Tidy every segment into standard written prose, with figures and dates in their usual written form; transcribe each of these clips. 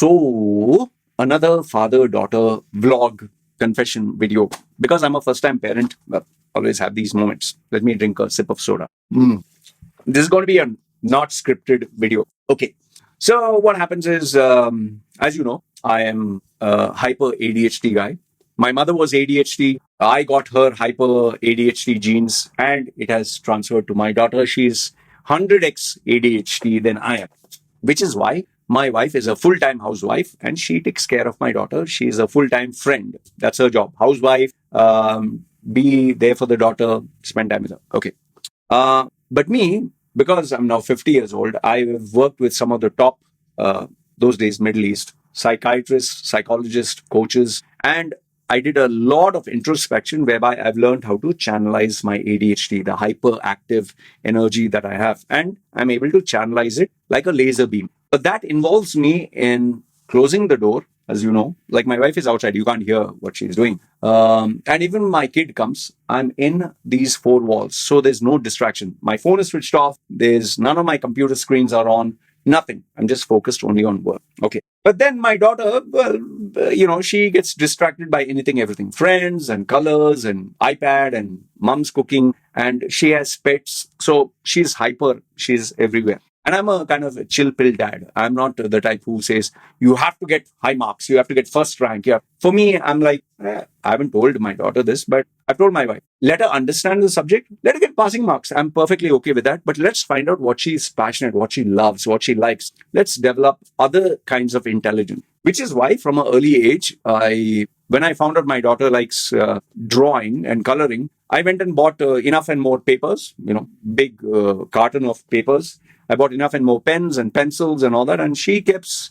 So, another father-daughter vlog confession video. Because I'm a first-time parent, well, always have these moments. Let me drink a sip of soda. This is going to be a not scripted video. Okay. So what happens is, as you know, I am a hyper ADHD guy. My mother was ADHD. I got her hyper ADHD genes, and it has transferred to my daughter. She's 100x ADHD than I am, which is why my wife is a full-time housewife and she takes care of my daughter. She's a full-time friend. That's her job. Housewife, be there for the daughter, spend time with her. Okay. But me, because I'm now 50 years old, I've worked with some of the top, those days, Middle East, psychiatrists, psychologists, coaches, and I did a lot of introspection whereby I've learned how to channelize my ADHD, the hyperactive energy that I have, and I'm able to channelize it like a laser beam. But that involves me in closing the door, as you know, like my wife is outside, you can't hear what she's doing. And even my kid comes, I'm in these four walls. So there's no distraction. My phone is switched off. There's none of my computer screens are on. Nothing. I'm just focused only on work. Okay. But then my daughter, well, she gets distracted by anything, everything. Friends and colors and iPad and mom's cooking. And she has pets. So she's hyper. She's everywhere. And I'm a kind of a chill pill dad. I'm not the type who says, you have to get high marks. You have to get first rank. Yeah. For me, I'm like, I haven't told my daughter this, but I've told my wife, let her understand the subject. Let her get passing marks. I'm perfectly okay with that. But let's find out what she's passionate, what she loves, what she likes. Let's develop other kinds of intelligence, which is why from an early age, when I found out my daughter likes drawing and coloring, I went and bought enough and more papers, big carton of papers. I bought enough and more pens and pencils and all that. And she keeps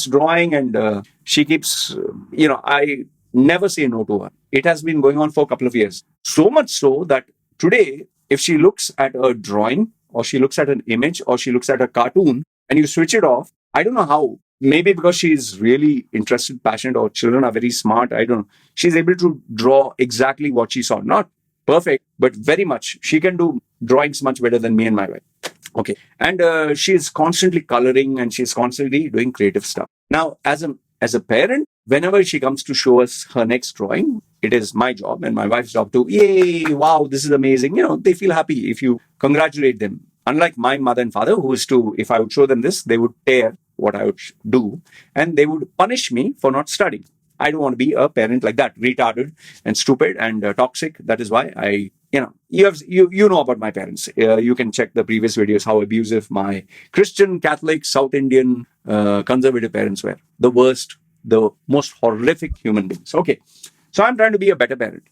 drawing and she keeps, I never say no to her. It has been going on for a couple of years. So much so that today, if she looks at a drawing or she looks at an image or she looks at a cartoon and you switch it off, I don't know how. Maybe because she's really interested, passionate, or children are very smart. I don't know. She's able to draw exactly what she saw. Not perfect, but very much. She can do drawings much better than me and my wife. Okay. And she's constantly coloring and she's constantly doing creative stuff. Now, as a parent, whenever she comes to show us her next drawing, it is my job and my wife's job to, yay, wow, this is amazing. They feel happy if you congratulate them. Unlike my mother and father, who is to, if I would show them this, they would tear what I would do and they would punish me for not studying. I don't want to be a parent like that, retarded and stupid and toxic. That is why you know about my parents. You can check the previous videos, how abusive my Christian, Catholic, South Indian, conservative parents were. The worst, the most horrific human beings. Okay. So I'm trying to be a better parent.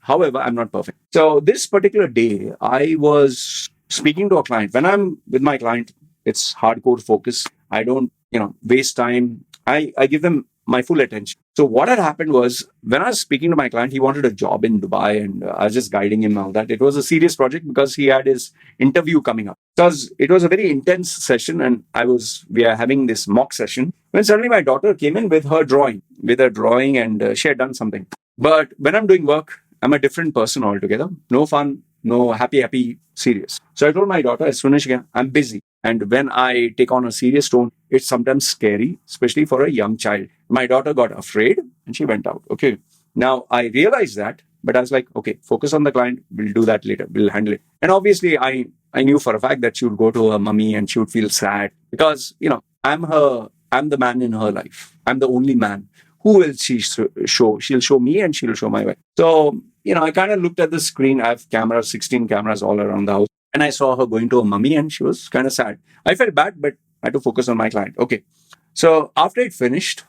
However, I'm not perfect. So this particular day, I was speaking to a client. When I'm with my client, it's hardcore focus. I don't, waste time. I give them my full attention. So what had happened was when I was speaking to my client, he wanted a job in Dubai and I was just guiding him and all that. It was a serious project because he had his interview coming up. It was a very intense session and we are having this mock session when suddenly my daughter came in with her drawing and she had done something. But when I'm doing work, I'm a different person altogether. No fun, no happy, serious. So I told my daughter as soon as she came, I'm busy. And when I take on a serious tone, it's sometimes scary, especially for a young child. My daughter got afraid and she went out. Okay. Now I realized that, but I was like, okay, focus on the client. We'll do that later. We'll handle it. And obviously I knew for a fact that she would go to her mummy and she would feel sad because, I'm the man in her life. I'm the only man. Who will she show? She'll show me and she'll show my wife. So, I kind of looked at the screen. I have 16 cameras all around the house. And I saw her going to her mummy and she was kind of sad. I felt bad, but I had to focus on my client. Okay. So after it finished,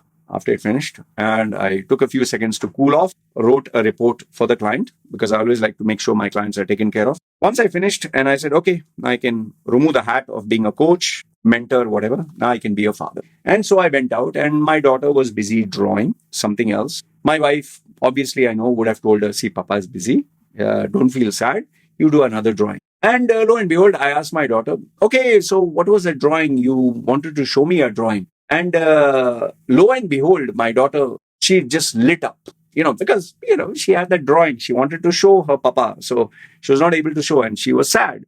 and I took a few seconds to cool off, wrote a report for the client because I always like to make sure my clients are taken care of. Once I finished and I said, okay, I can remove the hat of being a coach, mentor, whatever. Now I can be a father. And so I went out and my daughter was busy drawing something else. My wife, obviously I know, would have told her, see, Papa is busy. Don't feel sad. You do another drawing. And lo and behold, I asked my daughter, okay, so what was that drawing? You wanted to show me a drawing. And lo and behold, my daughter, she just lit up. because, she had that drawing. She wanted to show her papa. So she was not able to show and she was sad.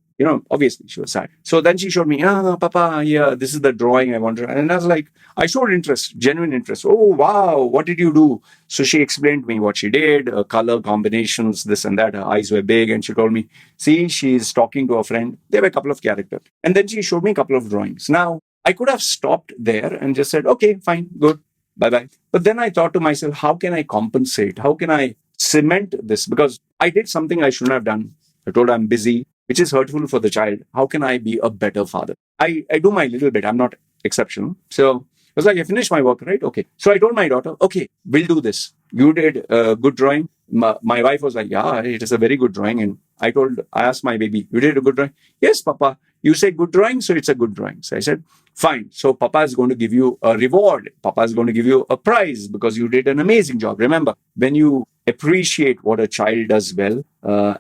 Obviously she was sad. So then she showed me, papa, yeah, this is the drawing I wanted. And I was like, I showed interest, genuine interest. Oh, wow, what did you do? So she explained to me what she did, color combinations, this and that. Her eyes were big. And she told me, see, she's talking to a friend. There were a couple of characters. And then she showed me a couple of drawings. Now, I could have stopped there and just said, okay, fine, good, bye bye. But then I thought to myself, how can I compensate? How can I cement this? Because I did something I shouldn't have done. I told her I'm busy, which is hurtful for the child. How can I be a better father? I do my little bit. I'm not exceptional. So I was like, I finished my work, right? Okay. So I told my daughter, okay, we'll do this. You did a good drawing. My wife was like, yeah, it is a very good drawing. And I asked my baby, you did a good drawing? Yes, Papa. You say good drawing, so it's a good drawing. So I said, fine. So Papa is going to give you a reward. Papa is going to give you a prize because you did an amazing job. Remember, when you appreciate what a child does well,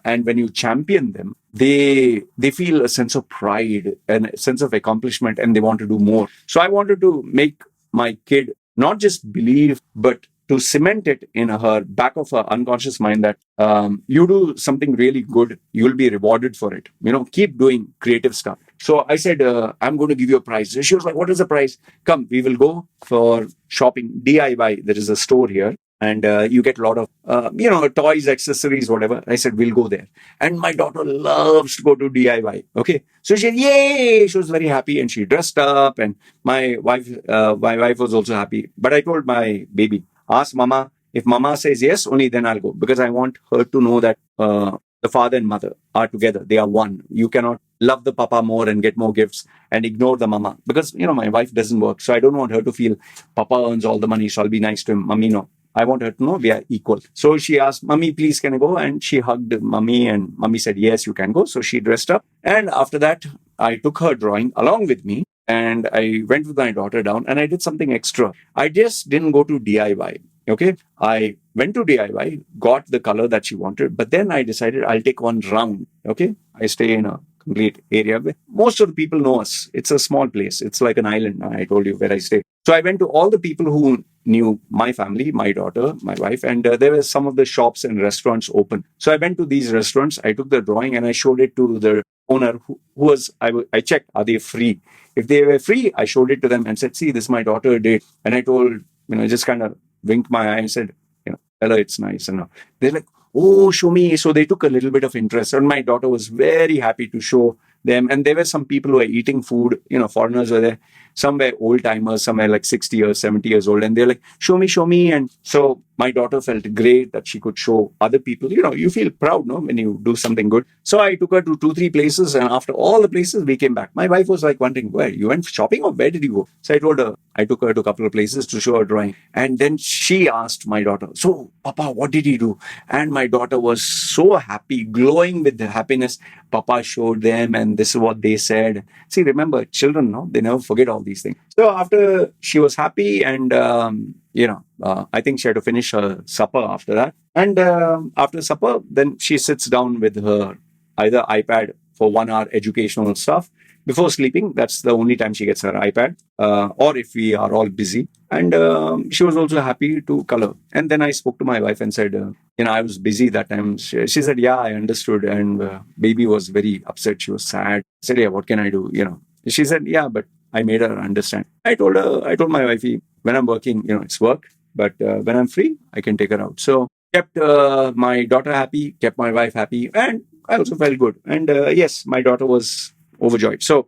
and when you champion them, they feel a sense of pride and a sense of accomplishment, and they want to do more. So I wanted to make my kid not just believe, but to cement it in her back of her unconscious mind that you do something really good, you'll be rewarded for it. Keep doing creative stuff. So I said, I'm going to give you a prize. So she was like, what is the prize? Come, we will go for shopping, DIY. There is a store here. And you get a lot of, toys, accessories, whatever. I said, we'll go there. And my daughter loves to go to DIY. Okay. So she said, yay. She was very happy and she dressed up. And my wife was also happy. But I told my baby, ask mama. If mama says yes, only then I'll go. Because I want her to know that the father and mother are together. They are one. You cannot love the papa more and get more gifts and ignore the mama. Because, my wife doesn't work. So I don't want her to feel papa earns all the money. So I'll be nice to him. Mummy, no. I want her to know we are equal. So she asked, Mummy, please, can I go? And she hugged Mummy and Mummy said, yes, you can go. So she dressed up. And after that, I took her drawing along with me and I went with my daughter down and I did something extra. I just didn't go to DIY. Okay. I went to DIY, got the color that she wanted, but then I decided I'll take one round. Okay. I stay in a complete area where most of the people know us. It's a small place. It's like an island. I told you where I stay. So I went to all the people who knew my family, my daughter, my wife, and there were some of the shops and restaurants open. So I went to these restaurants. I took the drawing and I showed it to the owner who was, I checked, are they free? If they were free, I showed it to them and said, see, this my daughter did. And I told, just kind of winked my eye and said, tell her it's nice. And they're like, oh, show me. So they took a little bit of interest. And my daughter was very happy to show them. And there were some people who were eating food, foreigners were there. Some were old timers, some were like 60 years, 70 years old. And they're like, show me, show me. And so my daughter felt great that she could show other people. You feel proud, no, when you do something good. So I took her to 2-3 places. And after all the places, we came back. My wife was like wondering, where you went shopping or where did you go? So I told her, I took her to a couple of places to show her drawing. And then she asked my daughter, so Papa, what did he do? And my daughter was so happy, glowing with the happiness. Papa showed them and this is what they said. See, remember, children, no, they never forget all these things. So after she was happy and, I think she had to finish her supper after that. And after supper, then she sits down with her either iPad for 1 hour educational stuff. Before sleeping, that's the only time she gets her iPad, or if we are all busy. And she was also happy to color. And then I spoke to my wife and said, I was busy that time. She said, yeah, I understood. And baby was very upset. She was sad. I said, yeah, what can I do? She said, yeah, but I made her understand. I told my wifey, when I'm working, it's work. But when I'm free, I can take her out. So kept my daughter happy, kept my wife happy. And I also felt good. And yes, my daughter was overjoyed. So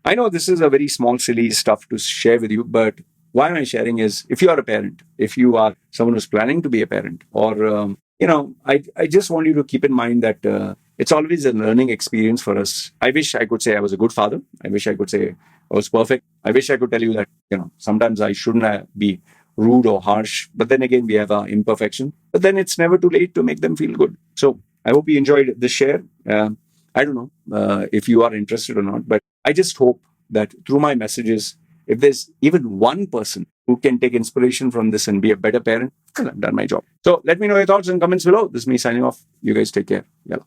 I know this is a very small, silly stuff to share with you, but why am I sharing is if you are a parent, if you are someone who's planning to be a parent, or, I just want you to keep in mind that it's always a learning experience for us. I wish I could say I was a good father. I wish I could say I was perfect. I wish I could tell you that, sometimes I shouldn't be rude or harsh, but then again, we have our imperfection, but then it's never too late to make them feel good. So I hope you enjoyed this share. I don't know if you are interested or not, but I just hope that through my messages, if there's even one person who can take inspiration from this and be a better parent, well, I've done my job. So let me know your thoughts and comments below. This is me signing off. You guys take care. Yeah.